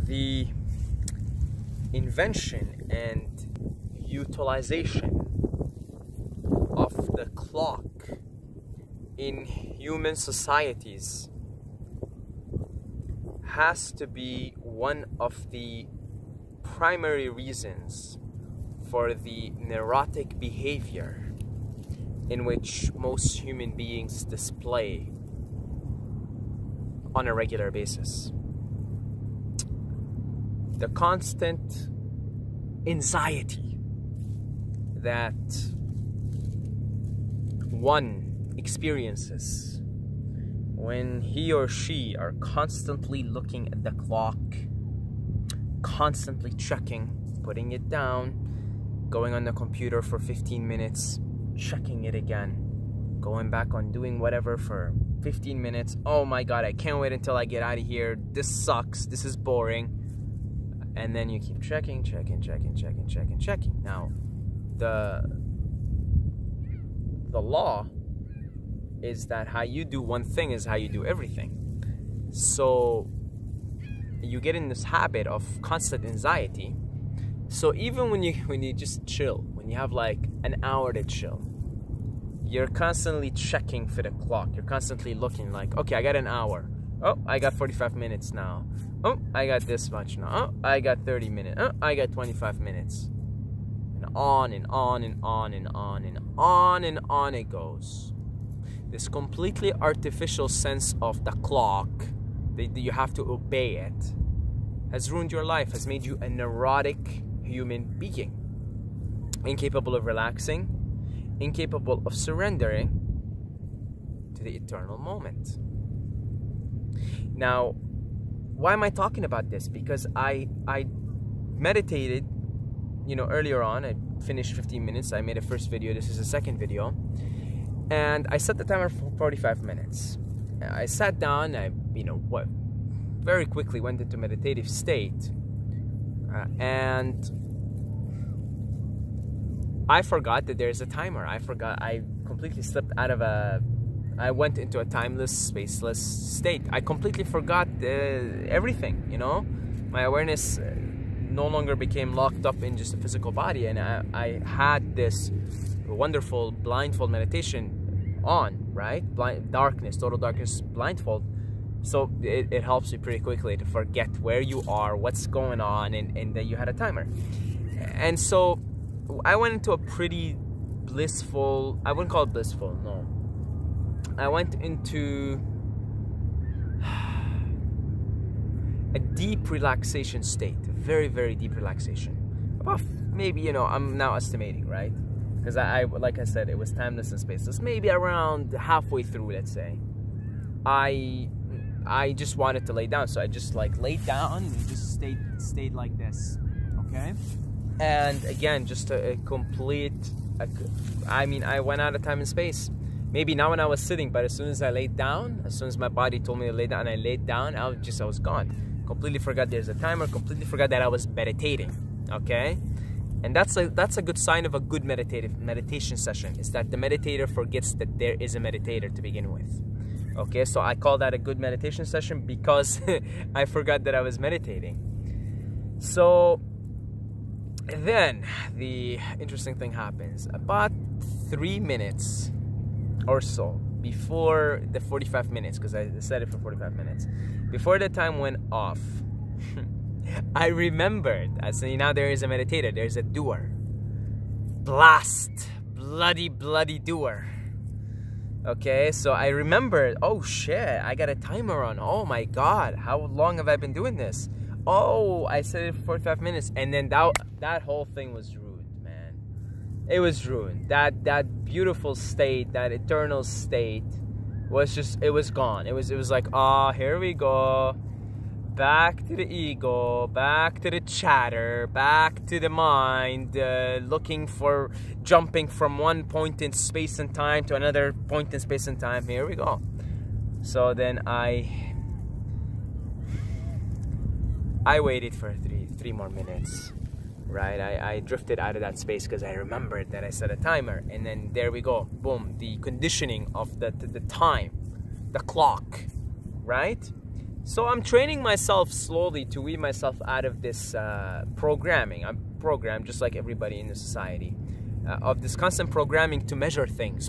the invention and utilization of the clock in human societies has to be one of the primary reasons for the neurotic behavior in which most human beings display on a regular basis. The constant anxiety that one experiences when he or she are constantly looking at the clock, constantly checking, putting it down, going on the computer for 15 minutes, checking it again, going back on doing whatever for 15 minutes. Oh my god, I can't wait until I get out of here. This sucks. This is boring. And then you keep checking. Now, the law is that how you do one thing is how you do everything. So you get in this habit of constant anxiety. So even when you just chill, when you have like an hour to chill, you're constantly checking for the clock. You're constantly looking like, okay, I got an hour. Oh, I got 45 minutes now. Oh, I got this much now. Oh, I got 30 minutes. Oh, I got 25 minutes. And on and on and on and on and on and on it goes. This completely artificial sense of the clock, that you have to obey it, has ruined your life, has made you a neurotic human being. Incapable of relaxing, incapable of surrendering to the eternal moment. Now, why am I talking about this? Because I meditated, earlier on. I finished 15 minutes. I made a first video. This is the second video. And I set the timer for 45 minutes. I sat down. I, very quickly went into meditative state. And I forgot that there's a timer. I completely slipped out of I went into a timeless, spaceless state. I completely forgot everything, My awareness no longer became locked up in just a physical body. And I had this wonderful blindfold meditation on, right? Total darkness, blindfold. So it helps you pretty quickly to forget where you are, what's going on, and that you had a timer. And so I went into a pretty blissful, I wouldn't call it blissful, no. I went into a deep relaxation state, very, very deep relaxation. About maybe, I'm now estimating, right? Because I like I said, it was timeless and spaceless. Maybe around halfway through, let's say, I just wanted to lay down, so I just laid down and just stayed like this, okay? And again, just I went out of time and space. Maybe not when I was sitting, but as soon as I laid down, as soon as my body told me to lay down and I laid down, I was gone. Completely forgot there's a timer, completely forgot that I was meditating, okay? And that's a good sign of a good meditation session, is that the meditator forgets that there is a meditator to begin with. Okay, so I call that a good meditation session because I forgot that I was meditating. So then the interesting thing happens. About 3 minutes or so before the 45 minutes, because I set it for 45 minutes, before the time went off, I remembered, I say, now there is a meditator, there's a doer. Blast, bloody doer. Okay, so I remembered, oh shit, I got a timer on. Oh my god, how long have I been doing this? Oh, I set it for 45 minutes, and then that whole thing was ruined, man. It was ruined. That beautiful state, that eternal state was just, it was gone. It was like, oh, here we go. Back to the ego, back to the chatter, back to the mind, jumping from one point in space and time to another point in space and time. Here we go. So then I waited for three more minutes, right? I drifted out of that space because I remembered that I set a timer, and then there we go. Boom, the conditioning of the time, the clock, right? So I'm training myself slowly to weed myself out of this programming. I'm programmed just like everybody in the society. Of this constant programming to measure things,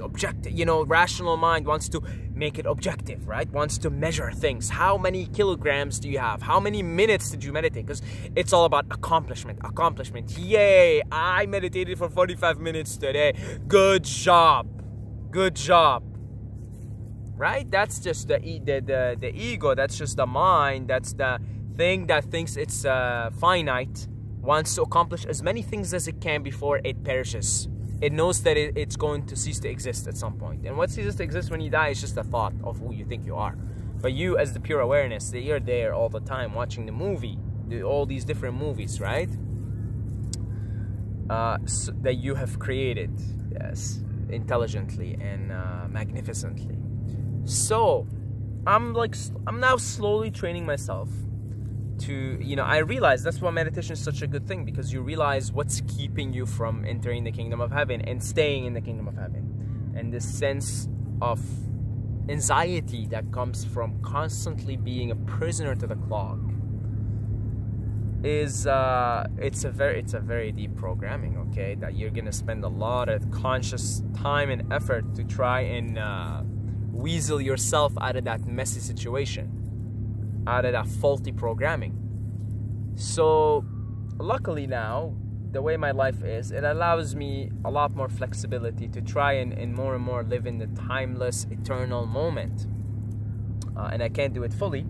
objective. You know, rational mind wants to make it objective, right? Wants to measure things. How many kilograms do you have? How many minutes did you meditate? Because it's all about accomplishment. Yay, I meditated for 45 minutes today. Good job. Right? That's just the ego. That's just the mind. That's the thing that thinks it's finite. Wants to accomplish as many things as it can before it perishes. It knows that it's going to cease to exist at some point. And what ceases to exist when you die is just a thought of who you think you are. But you, as the pure awareness, that you're there all the time watching the movie, all these different movies, right? So that you have created, yes, intelligently and magnificently. So I'm now slowly training myself to, you know, I realize that's why meditation is such a good thing, because you realize what's keeping you from entering the kingdom of heaven and staying in the kingdom of heaven. And this sense of anxiety that comes from constantly being a prisoner to the clock is it's a very deep programming, okay, that you're gonna spend a lot of conscious time and effort to try and weasel yourself out of that messy situation, out of that faulty programming. So luckily now, the way my life is, it allows me a lot more flexibility to try and more live in the timeless, eternal moment. And I can't do it fully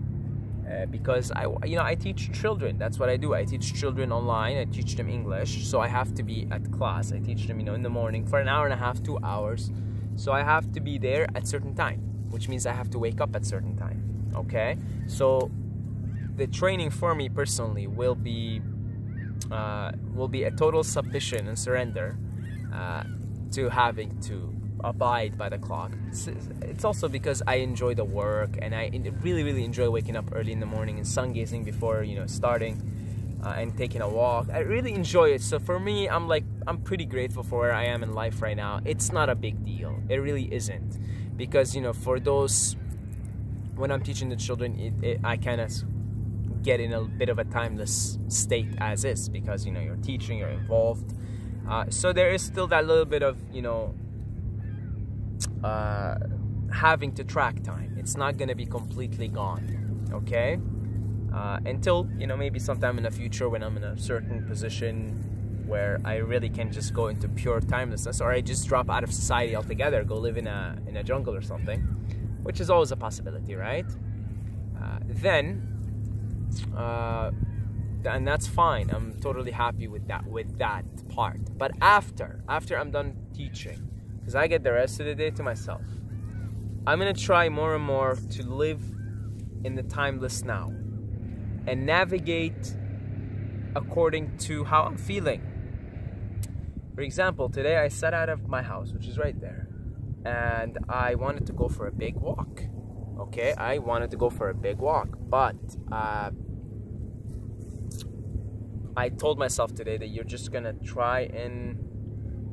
because I teach children. That's what I do. I teach children online. I teach them English. So I have to be at class. I teach them, in the morning for an hour and a half, 2 hours. So I have to be there at certain time, which means I have to wake up at certain time. Okay, so the training for me personally will be a total submission and surrender to having to abide by the clock. It's also because I enjoy the work, and I really enjoy waking up early in the morning and sun gazing before starting and taking a walk. I really enjoy it. So for me, I'm pretty grateful for where I am in life right now. It's not a big deal. It really isn't, because for those, when I'm teaching the children, I kind of get in a bit of a timeless state as is, because you're teaching, you're involved, so there is still that little bit of having to track time. It's not going to be completely gone, okay, until maybe sometime in the future when I'm in a certain position where I really can just go into pure timelessness, or I just drop out of society altogether, go live in a jungle or something, which is always a possibility, right? And that's fine. I'm totally happy with that part. But after I'm done teaching, because I get the rest of the day to myself, I'm gonna try more and more to live in the timeless now and navigate according to how I'm feeling. For example, today I sat out of my house, which is right there, and I wanted to go for a big walk. Okay, I wanted to go for a big walk, but I told myself today that you're just gonna try and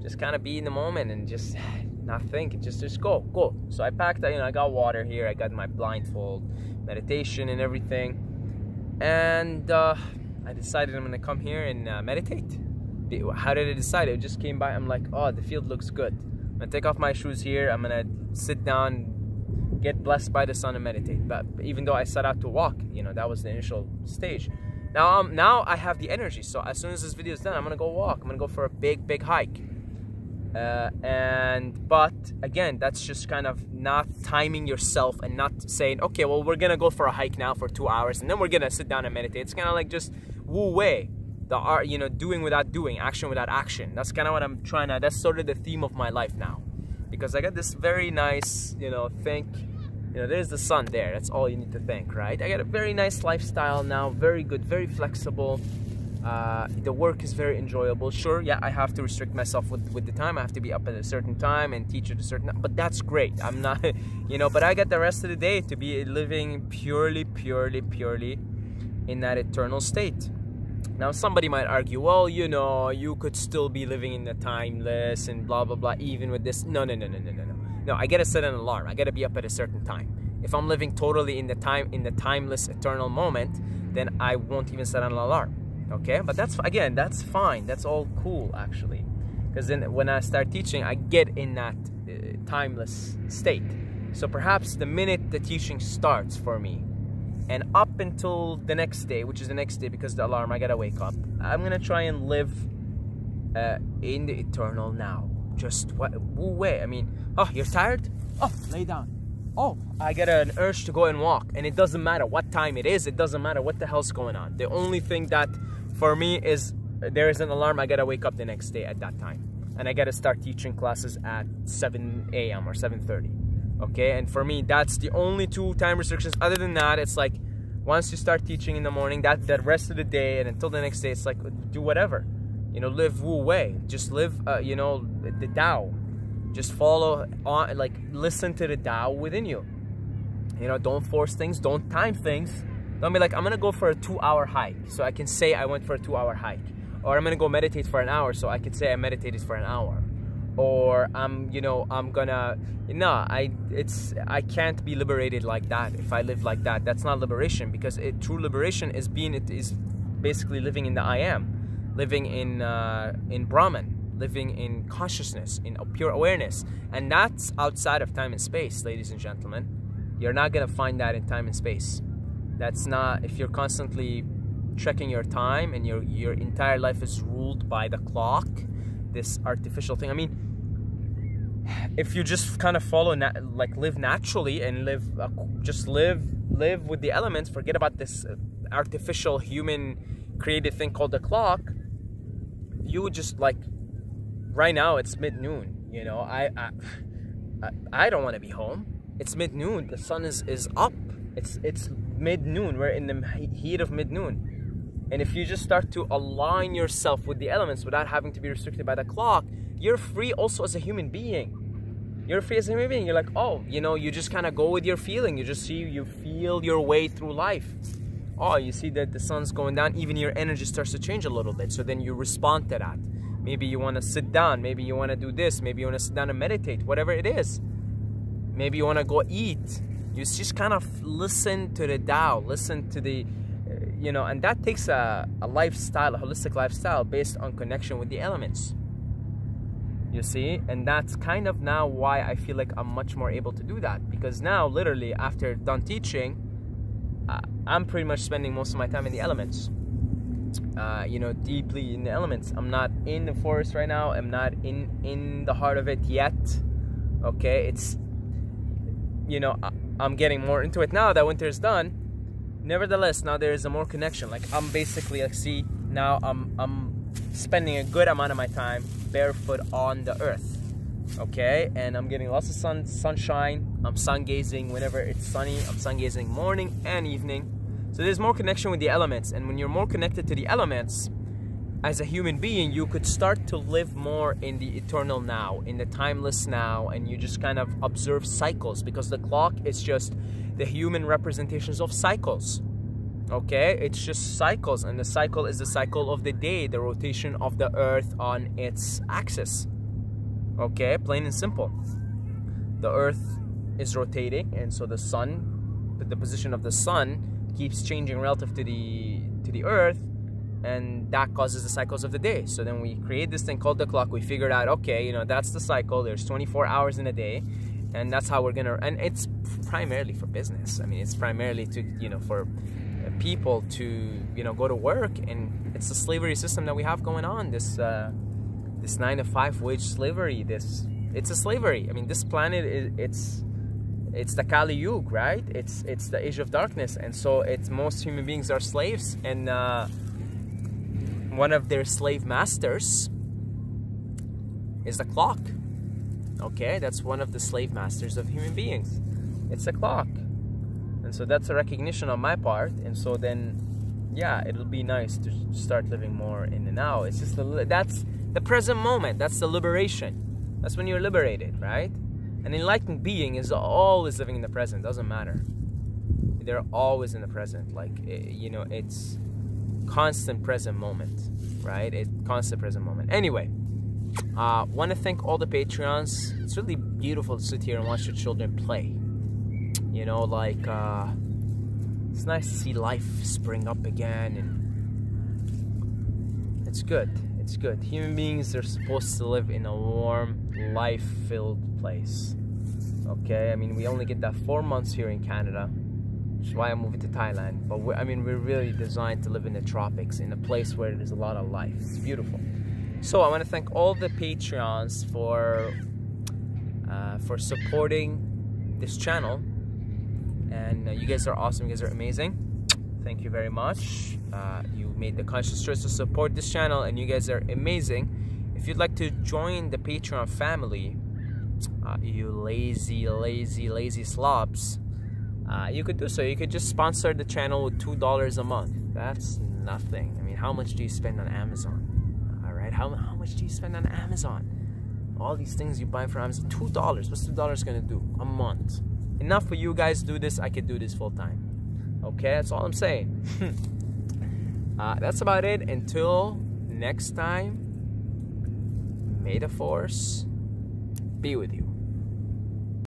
just kind of be in the moment and just not think, just go. So I packed, I got water here, I got my blindfold, meditation and everything, and I decided I'm gonna come here and meditate. How did I decide? It just came by. I'm like, oh, the field looks good. I'm gonna take off my shoes here. I'm gonna sit down, get blessed by the sun and meditate. But even though I set out to walk, that was the initial stage. Now I have the energy. So as soon as this video is done, I'm gonna go walk. I'm gonna go for a big hike. But again, that's just kind of not timing yourself and not saying, okay, well, we're gonna go for a hike now for 2 hours and then we're gonna sit down and meditate. It's kind of like just wu wei. The art, doing without doing, action without action. That's kind of what I'm trying to, that's sort of the theme of my life now. Because I got this very nice, there's the sun there. That's all you need to think, right? I got a very nice lifestyle now, very good, very flexible. The work is very enjoyable. Sure, yeah, I have to restrict myself with the time. I have to be up at a certain time and teach at a certain time. But that's great. I'm not, but I got the rest of the day to be living purely in that eternal state. Now, somebody might argue, well, you could still be living in the timeless and blah, blah, blah, even with this. No. No, I gotta set an alarm. I gotta be up at a certain time. If I'm living totally in the timeless eternal moment, then I won't even set an alarm. Okay, but that's fine. That's all cool actually, because then when I start teaching, I get in that timeless state. So perhaps the minute the teaching starts for me, and up until the next day, which is the next day because the alarm, I gotta wake up, I'm gonna try and live in the eternal now. Just woo way. I mean, oh, you're tired? Oh, lay down. Oh, I get an urge to go and walk, and it doesn't matter what time it is. It doesn't matter what the hell's going on. The only thing that for me is there is an alarm. I gotta wake up the next day at that time, and I gotta start teaching classes at 7 a.m. or 7:30. Okay, and for me, that's the only two time restrictions. Other than that, it's like once you start teaching in the morning, that rest of the day and until the next day, it's like do whatever, you know, live Wu Wei. Just live, you know, the Tao. Just follow on, like listen to the Tao within you. You know, don't force things, don't time things. Don't be like, I'm gonna go for a 2-hour hike, so I can say I went for a 2-hour hike, or I'm gonna go meditate for an hour, so I can say I meditated for an hour, or I can't be liberated like that. If I live like that, that's not liberation, because true liberation is basically living in the I am, living in Brahman, living in consciousness, in pure awareness, and that's outside of time and space, ladies and gentlemen. You're not gonna find that in time and space. That's not, if you're constantly checking your time and your entire life is ruled by the clock, this artificial thing. I mean, if you just kind of follow, live naturally and just live with the elements, forget about this artificial human created thing called the clock, you would just like, right now it's mid-noon, you know, I don't want to be home. It's mid-noon, the sun is up, it's mid-noon, we're in the heat of mid-noon. And if you just start to align yourself with the elements without having to be restricted by the clock, you're free also as a human being. You're free as a human being. You're like, oh, you know, you just kind of go with your feeling. You feel your way through life. Oh, you see that the sun's going down, even your energy starts to change a little bit. So then you respond to that. Maybe you want to sit down. Maybe you want to do this. Maybe you want to sit down and meditate, whatever it is. Maybe you want to go eat. You just kind of listen to the Tao, listen to the, you know, and that takes a lifestyle, a holistic lifestyle based on connection with the elements. You see? And that's kind of now why I feel like I'm much more able to do that. Because now, literally, after done teaching, I'm pretty much spending most of my time in the elements. You know, deeply in the elements. I'm not in the forest right now. I'm not in the heart of it yet. Okay? It's, you know, I'm getting more into it now that winter is done. Nevertheless, now there is a more connection. Like, I'm basically, like, see, now I'm spending a good amount of my time barefoot on the earth, okay? And I'm getting lots of sunshine. I'm sun gazing whenever it's sunny. I'm sun gazing morning and evening. So there's more connection with the elements. And when you're more connected to the elements, as a human being, you could start to live more in the eternal now, in the timeless now, and you just kind of observe cycles, because the clock is just the human representations of cycles. Okay, it's just cycles, and the cycle is the cycle of the day, the rotation of the earth on its axis. Okay, plain and simple. The earth is rotating, and so the sun, the position of the sun keeps changing relative to the earth, and that causes the cycles of the day. So then we create this thing called the clock. We figured out, okay, you know, that's the cycle. There's 24 hours in a day, and that's how we're gonna, and it's primarily for business. I mean, it's primarily to, you know, for people to, you know, go to work. And it's the slavery system that we have going on, this 9-to-5 wage slavery. It's a slavery. I mean, this planet is, it's the Kali Yuga, right? It's the age of darkness, and so most human beings are slaves, and one of their slave masters is the clock. Okay, that's one of the slave masters of human beings. It's a clock. And so that's a recognition on my part. And so then, yeah, it'll be nice to start living more in the now. It's just that's the present moment. That's the liberation. That's when you're liberated, right? An enlightened being is always living in the present. Doesn't matter. They're always in the present. Like, you know, it's constant present moment, right? It's constant present moment. Anyway, want to thank all the Patreons. It's really beautiful to sit here and watch your children play. You know, like it's nice to see life spring up again, and it's good. It's good. Human beings are supposed to live in a warm, life-filled place. Okay, I mean, we only get that 4 months here in Canada, which is why I'm moving to Thailand. But we're really designed to live in the tropics, in a place where there's a lot of life. It's beautiful. So I want to thank all the Patreons for supporting this channel, and you guys are awesome. You guys are amazing. Thank you very much. You made the conscious choice to support this channel, and you guys are amazing. If you'd like to join the Patreon family, you lazy slobs, you could do so. You could just sponsor the channel with $2 a month. That's nothing. I mean, how much do you spend on Amazon? All right, how much do you spend on Amazon? All these things you buy from Amazon, $2. What's $2 gonna do a month? Enough for you guys to do this. I could do this full time. Okay, that's all I'm saying. That's about it. Until next time, may the force be with you.